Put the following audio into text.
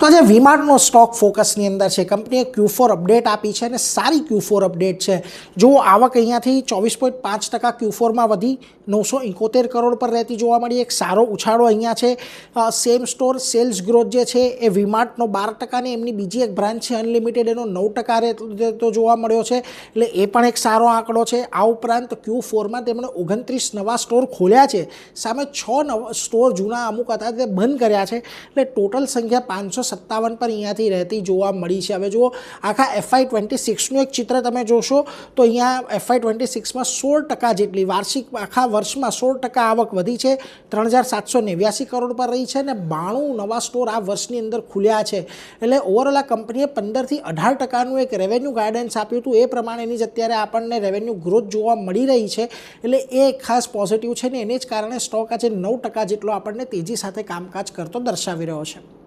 તો આજે વીમાર્ટનો સ્ટોક ફોકસની અંદર છે. કંપનીએ Q4 અપડેટ આપી છે અને સારી Q4 અપડેટ છે. જો આવક અહીંયાથી 24.5% Q4માં વધી 971 કરોડ પર રહેતી જોવા મળી. એક સારો ઉછાળો અહીંયા છે. સેમ સ્ટોર સેલ્સ ગ્રોથ જે છે એ વીમાર્ટનો 12% ને એમની બીજી એક બ્રાન્ચ છે અનલિમિટેડ એનો 9% રહેતો જોવા મળ્યો છે. એટલે એ પણ એક સારો આંકડો છે. આ ઉપરાંત Q4માં તેમણે 29 નવા સ્ટોર ખોલ્યા છે. સામે 6 નવા સ્ટોર જૂના અમુક હતા તે બંધ કર્યા છે. એટલે ટોટલ સંખ્યા 557 પર અહીંયાથી રહેતી જોવા મળી છે. હવે જુઓ આખા FY26નું એક ચિત્ર તમે જોશો તો અહીંયા FY26માં 16% જેટલી વાર્ષિક આખા વર્ષમાં 16% આવક વધી છે. 3789 કરોડ પર રહી છે અને 92 નવા સ્ટોર આ વર્ષની અંદર ખુલ્યા છે. એટલે ઓવરઓલ આ કંપનીએ 15 થી 18%નું એક રેવન્યુ ગાઈડન્સ આપ્યું હતું. એ પ્રમાણેની જ અત્યારે આપણને રેવન્યુ ગ્રોથ જોવા મળી રહી છે. એટલે એ ખાસ પોઝિટિવ છે ને એને જ કારણે સ્ટોક આજે 9% જેટલો આપણને તેજી સાથે કામકાજ કરતો દર્શાવી રહ્યો છે.